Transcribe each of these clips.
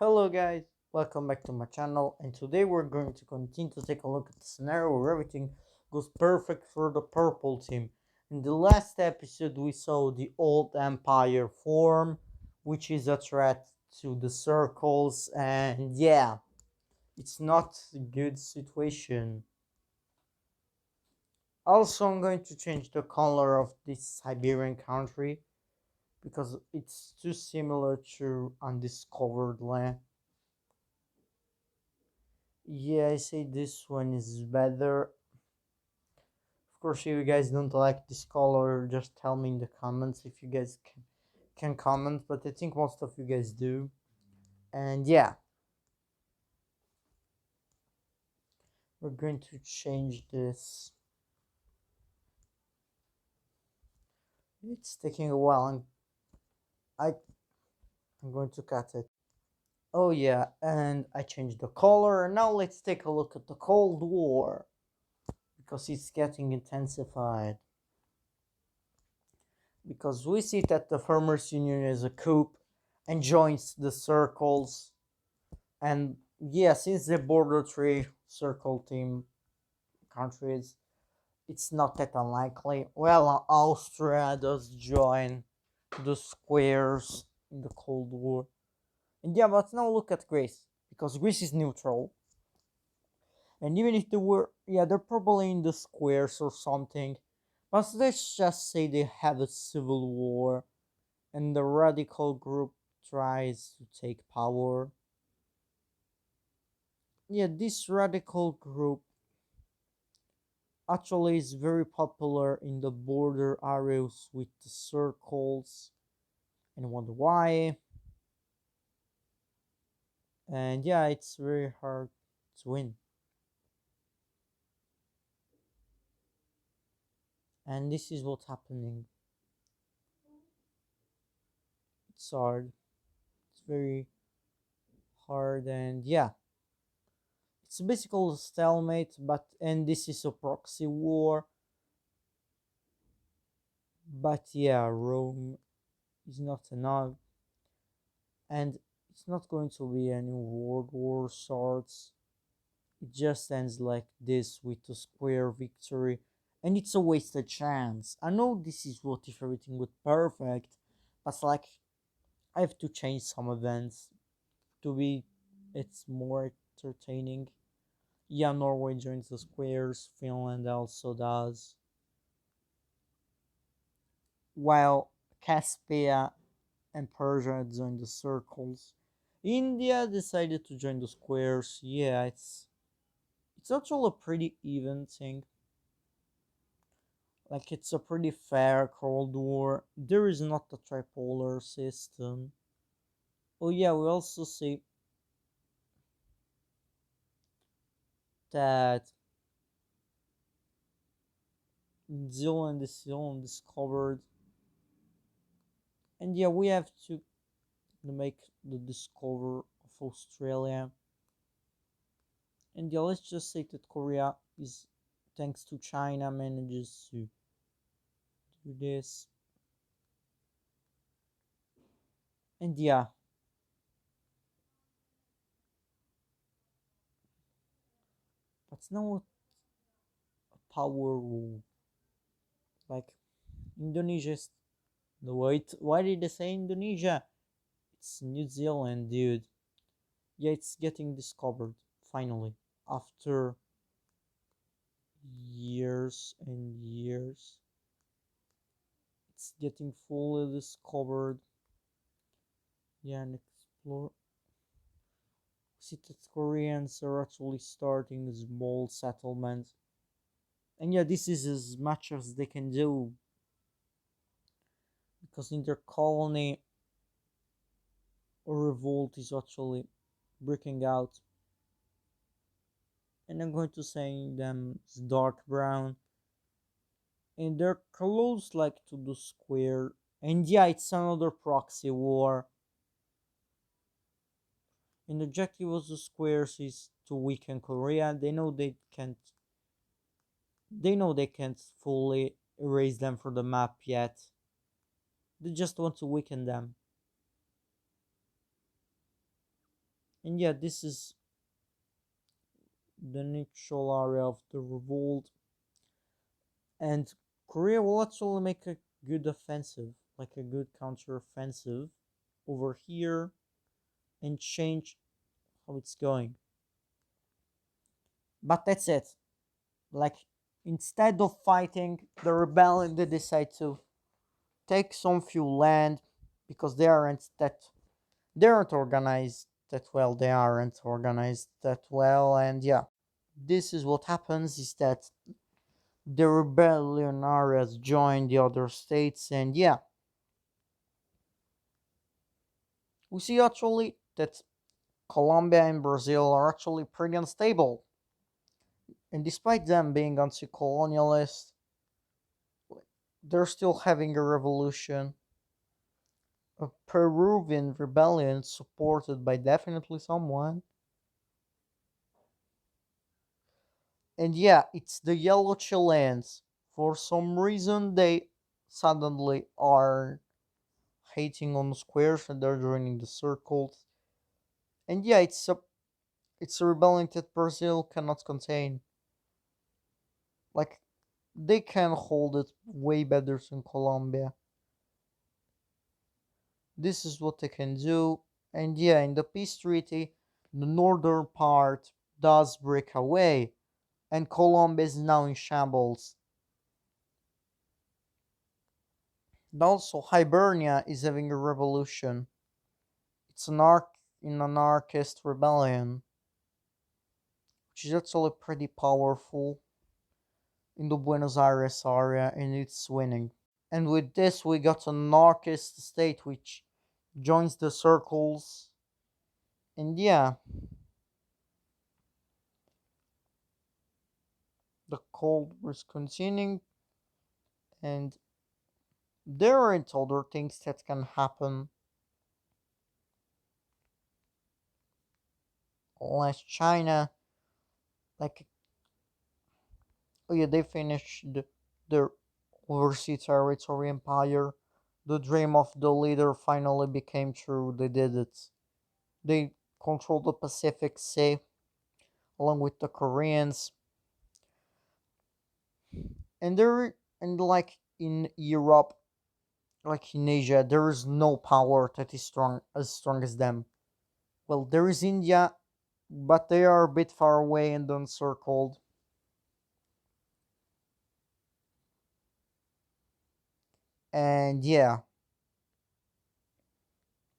Hello guys, welcome back to my channel, and today we're going to continue to take a look at the scenario where everything goes perfect for the purple team. In the last episode we saw the old empire form, which is a threat to the circles, and yeah, it's not a good situation. Also, I'm going to change the color of this Siberian country because it's too similar to undiscovered land. Yeah, I say this one is better. Of course, if you guys don't like this color, just tell me in the comments if you guys can comment, but I think most of you guys do. And yeah, we're going to change this. It's taking a while, and I, I'm going to cut it. Oh yeah, and I changed the color. And now let's take a look at the Cold War, because it's getting intensified. Because we see that the Farmers Union is a coup and joins the circles. And yeah, since the border three circle team countries, it's not that unlikely. Well, Austria does join the squares in the Cold War. And yeah, but now look at Greece, because Greece is neutral. And even if they were, yeah, they're probably in the squares or something. But let's just say they have a civil war and the radical group tries to take power. Yeah, this radical group actually is very popular in the border areas with the circles, and wonder why. And yeah, it's very hard to win. And this is what's happening. It's hard. It's very hard, and yeah, it's basically a stalemate. But and this is a proxy war. But yeah, Rome is not enough, and it's not going to be any world war sorts. It just ends like this with a square victory, and it's a wasted chance. I know this is what if everything was perfect, but like I have to change some events to be it's more entertaining. Yeah, Norway joins the squares, Finland also does, while Caspia and Persia join the circles. India decided to join the squares. Yeah, it's actually a pretty even thing. Like it's a pretty fair Cold War. There is not a tripolar system. Oh yeah, we also see that Zealand is still undiscovered. And yeah, we have to make the discover of Australia. And yeah, let's just say that Korea is, thanks to China, manages to do this. And yeah, but now a power rule. Like Indonesia is the wait. Why did they say Indonesia? It's New Zealand, dude. Yeah, it's getting discovered finally after years and years. It's getting fully discovered. Yeah, and explore. See that Koreans are actually starting small settlements, and yeah, this is as much as they can do because in their colony a revolt is actually breaking out. And I'm going to say them is dark brown, and they're close like to the square. And yeah, it's another proxy war. And the objective of the squares is to weaken Korea. They know they can't fully erase them from the map yet. They just want to weaken them. And yeah, this is the neutral area of the revolt, and Korea will actually make a good offensive, like a good counter offensive over here, and change how it's going. But that's it. Like, instead of fighting the rebellion, they decide to take some few land because they aren't organized that well. They aren't organized that well, and yeah, this is what happens: is that the rebellion areas join the other states, and yeah, we see actually that Colombia and Brazil are actually pretty unstable, and despite them being anti-colonialist, they're still having a revolution, a Peruvian rebellion supported by definitely someone. And yeah, it's the yellow Chileans. For some reason, they suddenly are hating on squares and they're joining the circles. And yeah, it's a rebellion that Brazil cannot contain. Like, they can hold it way better than Colombia. This is what they can do. And yeah, in the peace treaty, the northern part does break away, and Colombia is now in shambles. And also, Hibernia is having a revolution. It's an anarchist rebellion, which is actually pretty powerful in the Buenos Aires area, and it's winning. And with this, we got an anarchist state which joins the circles. And yeah, the Cold War is continuing, and there aren't other things that can happen unless China, like, oh yeah, they finished their overseas territory empire. The dream of the leader finally became true. They did it. They controlled the Pacific Sea along with the Koreans, and there and like in Europe, like in Asia, there is no power that is strong as them. Well, there is India, but they are a bit far away and encircled. And yeah,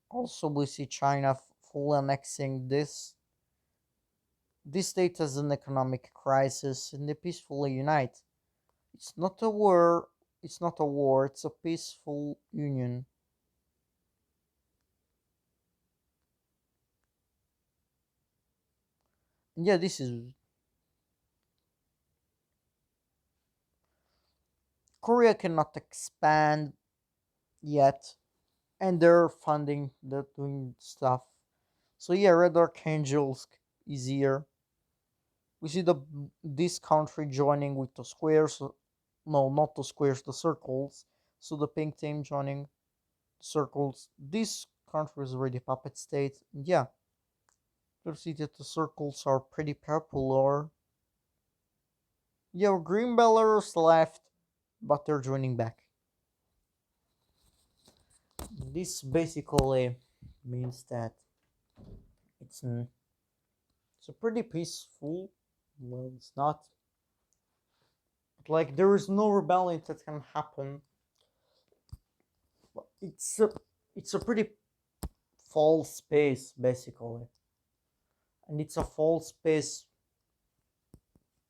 also we see China full annexing this state has an economic crisis and they peacefully unite. It's not a war. It's not a war. It's a peaceful union. And yeah, this is Korea cannot expand yet, and they're funding, they're doing stuff. So yeah, Red Archangel is here. We see this country joining with the squares. No, not the squares, the circles. So the pink team joining the circles. This country is already puppet state. And yeah, you see that the circles are pretty popular. Yeah, green bellers left, but they're joining back. This basically means that it's an, it's a pretty peaceful. Well, it's not. Like, there is no rebellion that can happen. It's a pretty false space basically, and it's a false space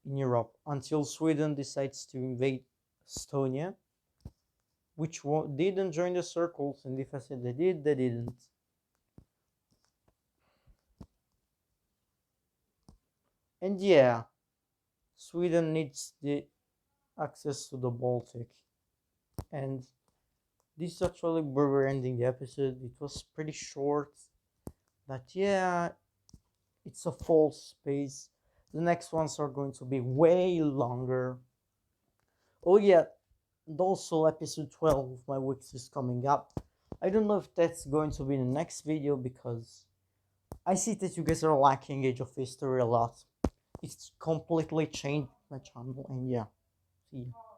in Europe until Sweden decides to invade Estonia, which didn't join the circles. And if I said they did, they didn't. And yeah, Sweden needs the access to the Baltic, and this is actually where we're ending the episode. It was pretty short, but yeah, it's a false space. The next ones are going to be way longer. Oh yeah, and also episode 12 of my weeks is coming up. I don't know if that's going to be the next video because I see that you guys are lacking Age of History a lot. It's completely changed my channel, and yeah, see ya.